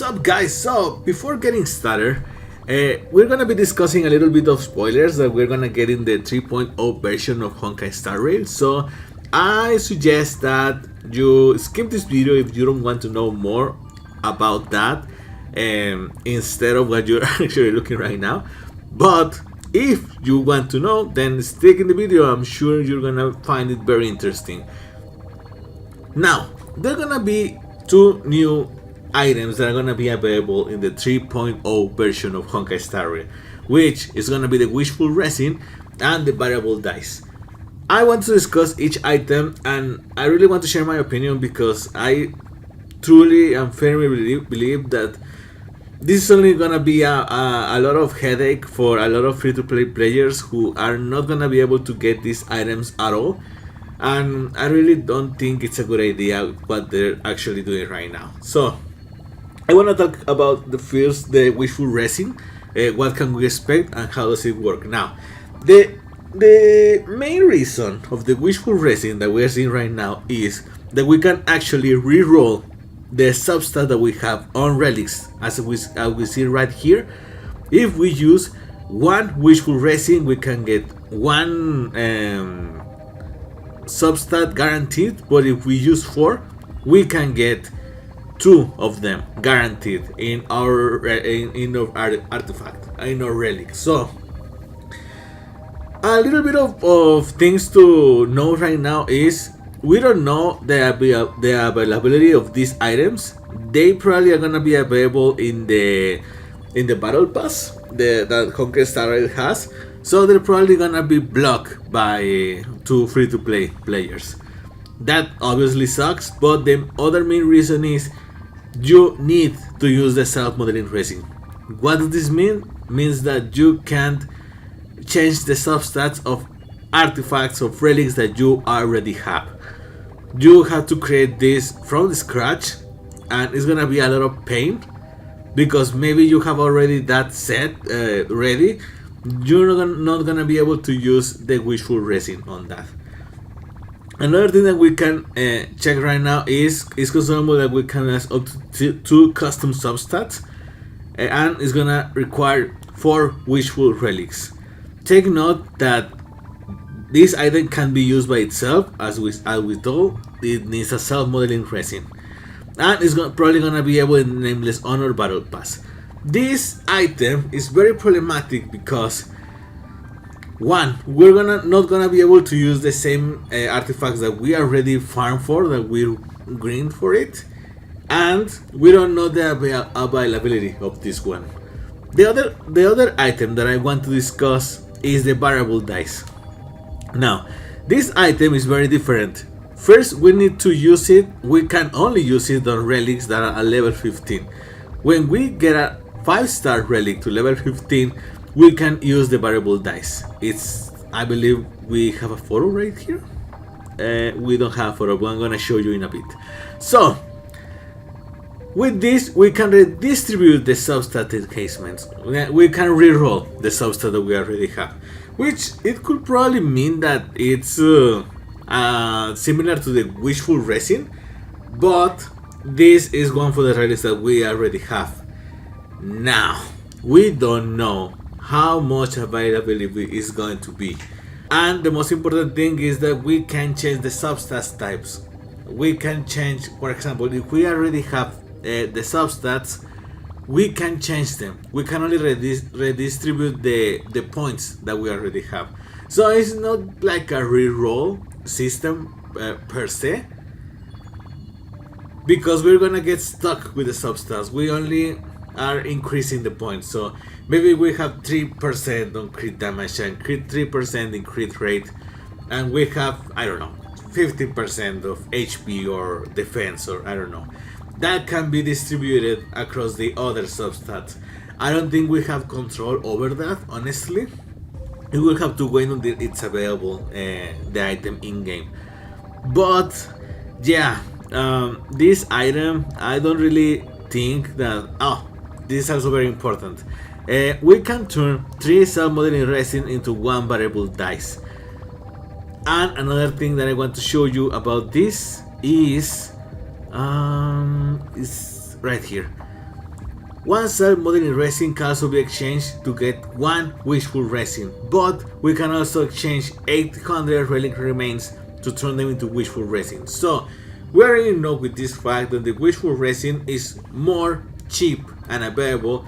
What's up, guys? So before getting started, we're gonna be discussing a little bit of spoilers that we're gonna get in the 3.0 version of Honkai Star Rail. So I suggest that you skip this video if you don't want to know more about that, instead of what you're actually looking right now. But if you want to know, then stick in the video. I'm sure you're gonna find it very interesting. Now, there are gonna be two new items that are gonna be available in the 3.0 version of Honkai Star Rail, which is gonna be the wishful resin and the variable dice. I want to discuss each item, and I really want to share my opinion because I truly and firmly believe that this is only gonna be a lot of headache for a lot of free-to-play players who are not gonna be able to get these items at all. And I really don't think it's a good idea what they're actually doing right now. So I want to talk about the wishful resin, what can we expect and how does it work. Now, the main reason of the wishful resin that we are seeing right now is that we can actually re-roll the substance that we have on relics, as we see right here. If we use one wishful resin, we can get one substat guaranteed, but if we use 4, we can get 2 of them guaranteed in our artifact, in our relic. So a little bit of things to know right now is we don't know the availability of these items. They probably are gonna be available in the battle pass that Honkai Star Rail has. So they're probably gonna be blocked by 2 free-to-play players. That obviously sucks, but the other main reason is you need to use the self-modeling resin. What does this mean? Means that you can't change the substats of artifacts of relics that you already have. You have to create this from scratch, and it's gonna be a lot of pain because maybe you have already that set ready. You're not gonna be able to use the wishful resin on that. Another thing that we can check right now is consumable that we can ask up to 2 custom substats, and it's gonna require 4 wishful relics. Take note that this item can be used by itself, as we told. It needs a self-modeling resin, and it's probably gonna be able in Nameless Honor Battle Pass. This item is very problematic because, one, we're not gonna be able to use the same artifacts that we already farmed for, that we green for it, and we don't know the availability of this one. The other item that I want to discuss is the variable dice. Now, this item is very different. First, we need to use it. We can only use it on relics that are at level 15. When we get a 5-star relic to level 15, we can use the variable dice. I believe we have a photo right here. We don't have a photo, but I'm gonna show you in a bit. So with this, we can redistribute the substat enhancements. We can reroll the substat that we already have, which it could probably mean that it's similar to the wishful resin, but this is one for the relics that we already have. Now, we don't know how much availability is going to be, and the most important thing is that we can change the substats types. We can change, for example, if we already have the substats, we can change them. We can only redistribute the points that we already have. So it's not like a reroll system per se, because we're gonna get stuck with the substats. We only are increasing the points. So maybe we have 3% on crit damage and 3% in crit rate, and we have, I don't know, 15% of HP or defense, or I don't know. That can be distributed across the other substats. I don't think we have control over that, honestly. We will have to wait until it's available, the item in game. But yeah, this item, I don't really think that. Oh, this is also very important. We can turn 3 self-modeling resin into 1 variable dice. And another thing that I want to show you about this is right here. One self-modeling resin can also be exchanged to get one wishful resin, but we can also exchange 800 relic remains to turn them into wishful resin. So we already know with this fact that the wishful resin is more cheap and available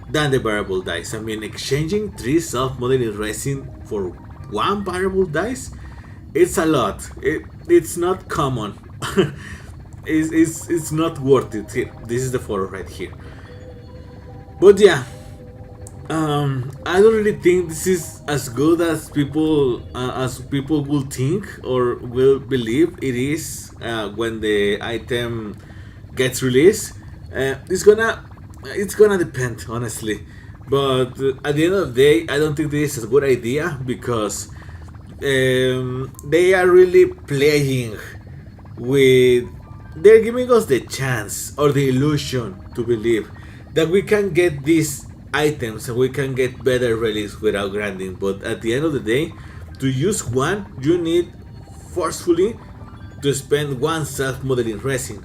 than the variable dice. I mean, exchanging 3 self-modeling resin for 1 variable dice, it's a lot. It's not common. It's not worth it. Here, this is the photo right here. But yeah, I don't really think this is as good as people will think or will believe it is when the item gets released. It's gonna depend, honestly. But at the end of the day, I don't think this is a good idea because they are really playing with. They're giving us the chance or the illusion to believe that we can get these items and we can get better relics without grinding. But at the end of the day, to use one, you need forcefully to spend 1 self-modeling resin,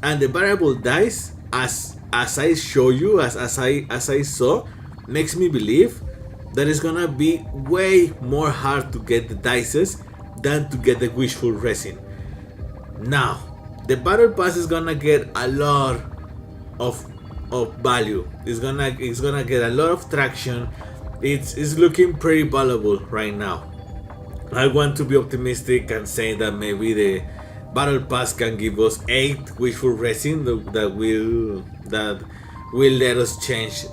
and the variable dice, as I show you, as I saw, makes me believe that it's gonna be way more hard to get the dices than to get the wishful resin. Now, the battle pass is gonna get a lot of value. It's gonna get a lot of traction. It's looking pretty valuable right now. I want to be optimistic and say that maybe the battle pass can give us 8 wishful resin that will let us change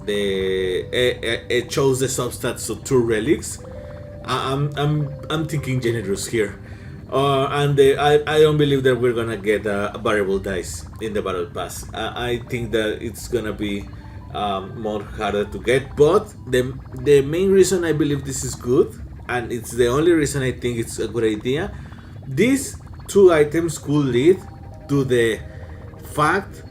it chose the substats to 2 relics. I'm thinking generous here. And I don't believe that we're gonna get a variable dice in the battle pass. I think that it's gonna be more harder to get. But the main reason I believe this is good, and it's the only reason I think it's a good idea, these 2 items could lead to the fact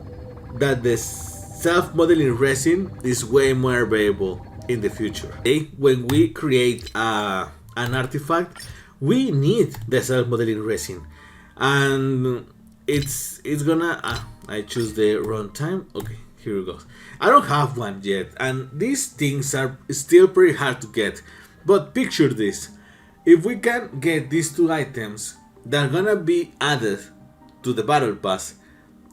that the self-modeling resin is way more available in the future. When we create an artifact, we need the self-modeling resin, and it's gonna I choose the wrong time. Okay, here it goes. I don't have one yet, and these things are still pretty hard to get. But picture this: if we can get these 2 items that are gonna be added to the battle pass,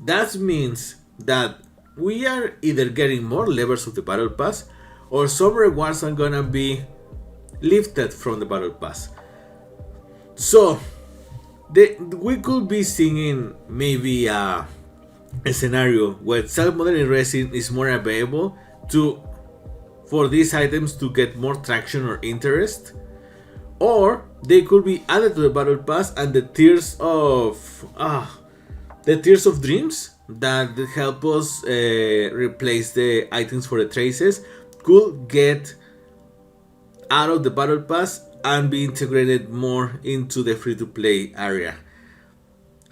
that means that we are either getting more levels of the battle pass, or some rewards are gonna be lifted from the battle pass. So we could be seeing maybe a scenario where self-modeling resin is more available for these items to get more traction or interest, or they could be added to the battle pass, and the tears of dreams that help us replace the items for the traces could get out of the battle pass and be integrated more into the free-to-play area.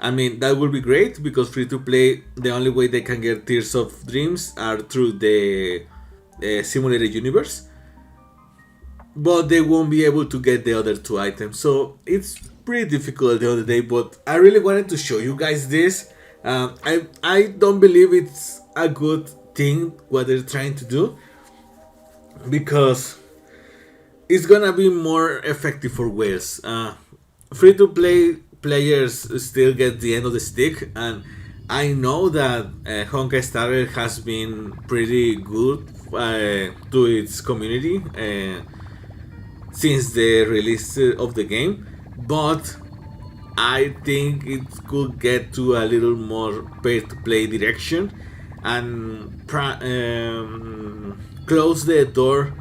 I mean, that would be great because free-to-play, the only way they can get Tears of Dreams are through the simulated universe, but they won't be able to get the other 2 items. So it's pretty difficult the other day, but I really wanted to show you guys this. I don't believe it's a good thing what they're trying to do, because it's gonna be more effective for whales. Free-to-play players still get the end of the stick, and I know that Honkai Star Rail has been pretty good to its community since the release of the game, but I think it could get to a little more pay-to-play direction and close the door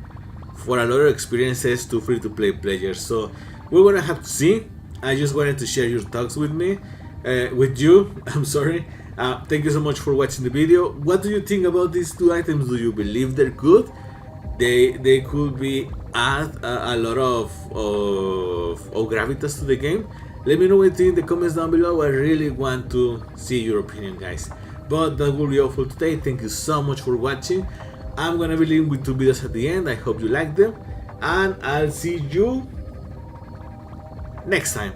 for a lot of experiences to free-to-play players. So we're gonna have to see. I just wanted to share your thoughts with you. I'm sorry. Thank you so much for watching the video. What do you think about these 2 items? Do you believe they're good? They could be add a lot of gravitas to the game. Let me know what you think in the comments down below. I really want to see your opinion, guys. But that will be all for today. Thank you so much for watching. I'm gonna be leaving with 2 videos at the end. I hope you like them, and I'll see you next time.